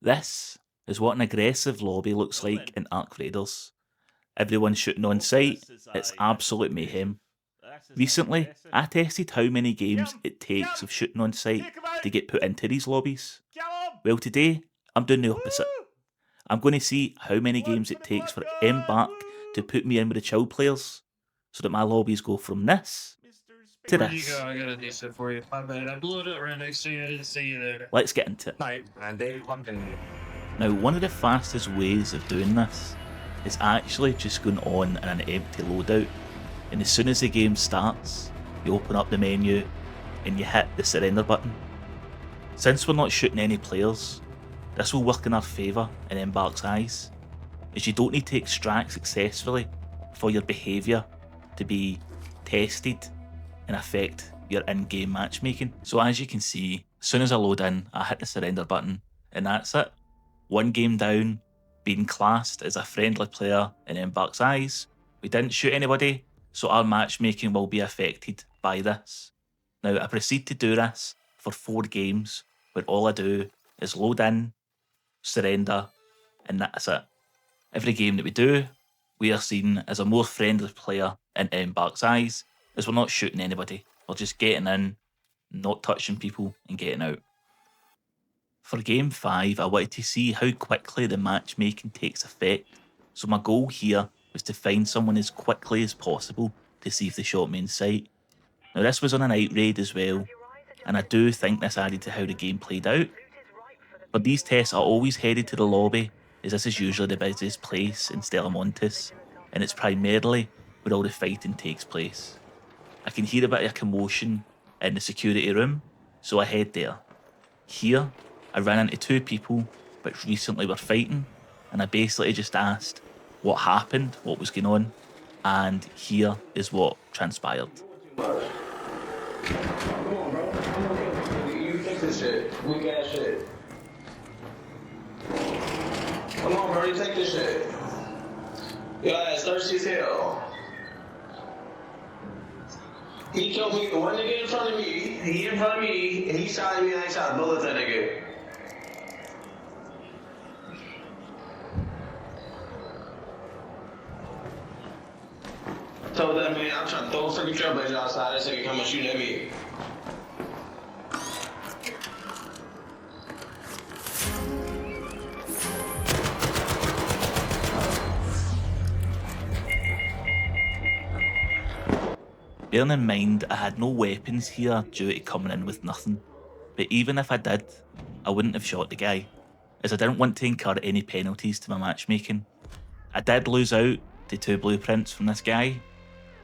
This is what an aggressive lobby looks like in Arc Raiders. Everyone shooting on sight, it's absolute mayhem. Recently, I tested how many games it takes of shooting on sight to get put into these lobbies. Well, today, I'm doing the opposite. I'm going to see how many games it takes for Embark to put me in with the chill players, so that my lobbies go from this to Where'd you go? this. I got a decent for you. My bad. I blew it up right next to you. I didn't see you there. Let's get into it. Night, man. They pumping. Now, one of the fastest ways of doing this is actually just going on in an empty loadout, and as soon as the game starts, you open up the menu and you hit the surrender button. Since we're not shooting any players, this will work in our favour in Embark's eyes, as you don't need to extract successfully for your behaviour to be tested and affect your in-game matchmaking. So as you can see, as soon as I load in, I hit the surrender button, and that's it. One game down, being classed as a friendly player in Embark's eyes. We didn't shoot anybody, so our matchmaking will be affected by this. Now, I proceed to do this for 4 games, where all I do is load in, surrender, and that's it. Every game that we do, we are seen as a more friendly player in Embark's eyes, as we're not shooting anybody. We're just getting in, not touching people, and getting out. For game 5, I wanted to see how quickly the matchmaking takes effect, so my goal here was to find someone as quickly as possible to see if they shot me in sight. Now, this was on a night raid as well, and I do think this added to how the game played out. For these tests, I always headed to the lobby, as this is usually the busiest place in Stellamontis, and it's primarily where all the fighting takes place. I can hear a bit of commotion in the security room, so I head there. Here, I ran into 2 people which recently were fighting, and I basically just asked what happened, what was going on, and here is what transpired. Come on, bro. Come on, you fix this shit. Weak ass shit. Come on, bro. You take this shit. Your ass thirsty as hell. He killed me. One nigga in front of me. He in front of me, and he shot at me, and I shot bullets at that nigga. Told that man I'm trying to throw a freaking trailblazer outside. That nigga coming shooting at me. Bearing in mind I had no weapons here due to coming in with nothing, but even if I did, I wouldn't have shot the guy, as I didn't want to incur any penalties to my matchmaking. I did lose out to 2 blueprints from this guy,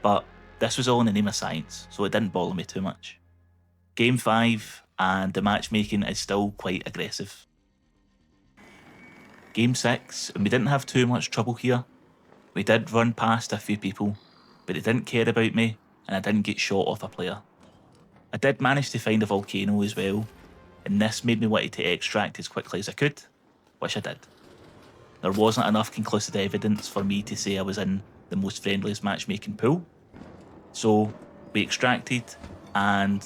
but this was all in the name of science, so it didn't bother me too much. Game 5, and the matchmaking is still quite aggressive. Game 6, and we didn't have too much trouble here. We did run past a few people, but they didn't care about me, and I didn't get shot off a player. I did manage to find a volcano as well, and this made me want to extract as quickly as I could, which I did. There wasn't enough conclusive evidence for me to say I was in the most friendliest matchmaking pool, so we extracted, and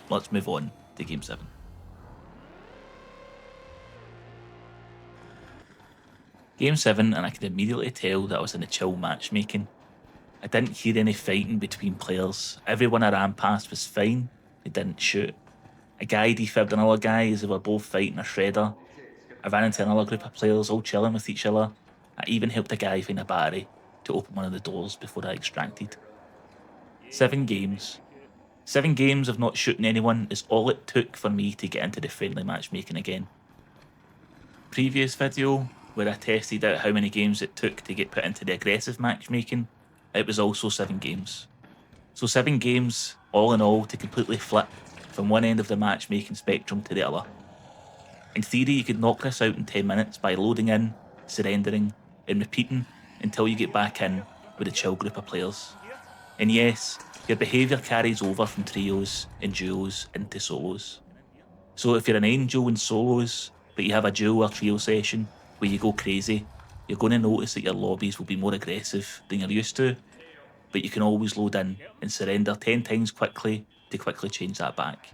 let's move on to game 7. Game 7, and I could immediately tell that I was in the chill matchmaking. I didn't hear any fighting between players. Everyone I ran past was fine. They didn't shoot. A guy defibbed another guy as they were both fighting a shredder. I ran into another group of players all chilling with each other. I even helped a guy find a battery to open one of the doors before I extracted. 7 games. 7 games of not shooting anyone is all it took for me to get into the friendly matchmaking again. Previous video, where I tested out how many games it took to get put into the aggressive matchmaking, it was also 7 games. So 7 games, all in all, to completely flip from one end of the matchmaking spectrum to the other. In theory, you could knock this out in 10 minutes by loading in, surrendering, and repeating until you get back in with a chill group of players. And yes, your behaviour carries over from trios and duos into solos. So if you're an angel in solos, but you have a duo or trio session where you go crazy, you're going to notice that your lobbies will be more aggressive than you're used to, but you can always load in and surrender 10 times quickly to quickly change that back.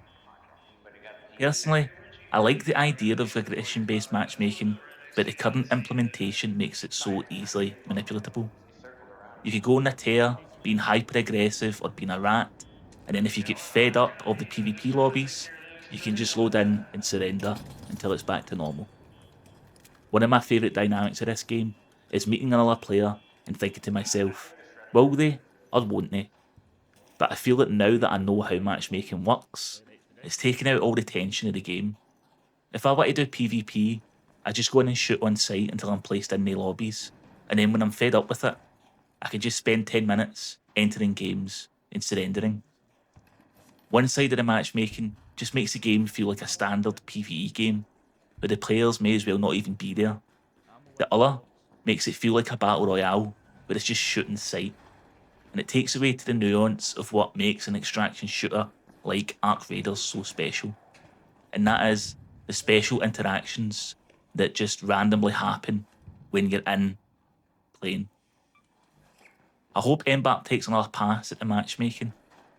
Personally, I like the idea of aggression-based matchmaking, but the current implementation makes it so easily manipulatable. You could go on a tear, being hyper-aggressive or being a rat, and then if you get fed up of the PvP lobbies, you can just load in and surrender until it's back to normal. One of my favourite dynamics of this game is meeting another player and thinking to myself, will they or won't they? But I feel that now that I know how matchmaking works, it's taken out all the tension of the game. If I want to do PvP, I just go in and shoot on sight until I'm placed in the lobbies, and then when I'm fed up with it, I can just spend 10 minutes entering games and surrendering. One side of the matchmaking just makes the game feel like a standard PvE game, where the players may as well not even be there. The other makes it feel like a battle royale, where it's just shooting sight, and it takes away to the nuance of what makes an extraction shooter like Arc Raiders so special. And that is the special interactions that just randomly happen when you're in playing. I hope Embark takes another pass at the matchmaking,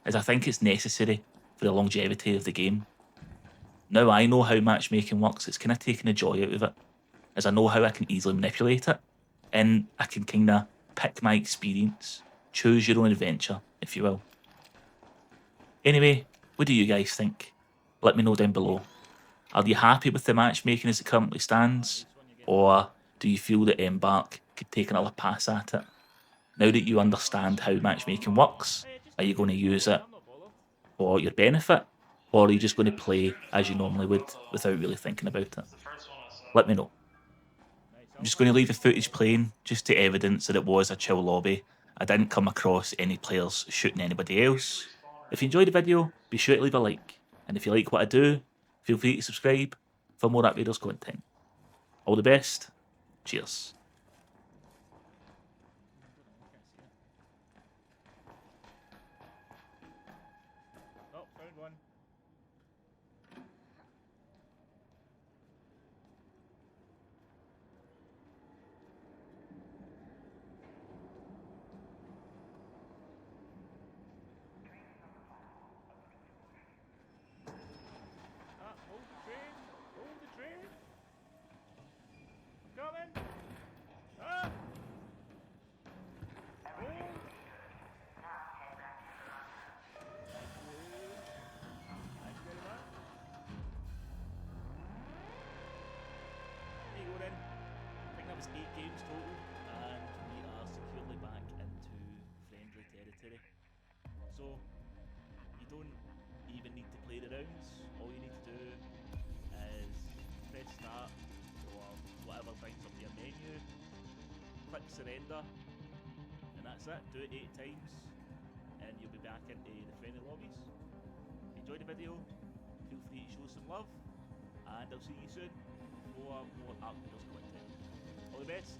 as I think it's necessary for the longevity of the game. Now I know how matchmaking works, it's kind of taken the joy out of it, as I know how I can easily manipulate it, and I can kind of pick my experience, choose your own adventure, if you will. Anyway, what do you guys think? Let me know down below. Are you happy with the matchmaking as it currently stands, or do you feel that Embark could take another pass at it? Now that you understand how matchmaking works, are you going to use it for your benefit, or are you just going to play as you normally would without really thinking about it? Let me know. I'm just going to leave the footage playing just to evidence that it was a chill lobby. I didn't come across any players shooting anybody else. If you enjoyed the video, be sure to leave a like. And if you like what I do, feel free to subscribe for more Arc Raiders content. All the best. Cheers. Oh, found one. Hold the train! Hold the train! I'm coming! Ah! Hold! Thank you. Thank you very much. There you go then. I think that was 8 games total, and we are securely back into friendly territory. So, you don't even need to play the rounds. All you need to do is press start or whatever brings up your menu, click surrender, and that's it. Do it 8 times, and you'll be back into the friendly lobbies. If you enjoyed the video, feel free to show some love, and I'll see you soon for more Arc Raiders content. All the best.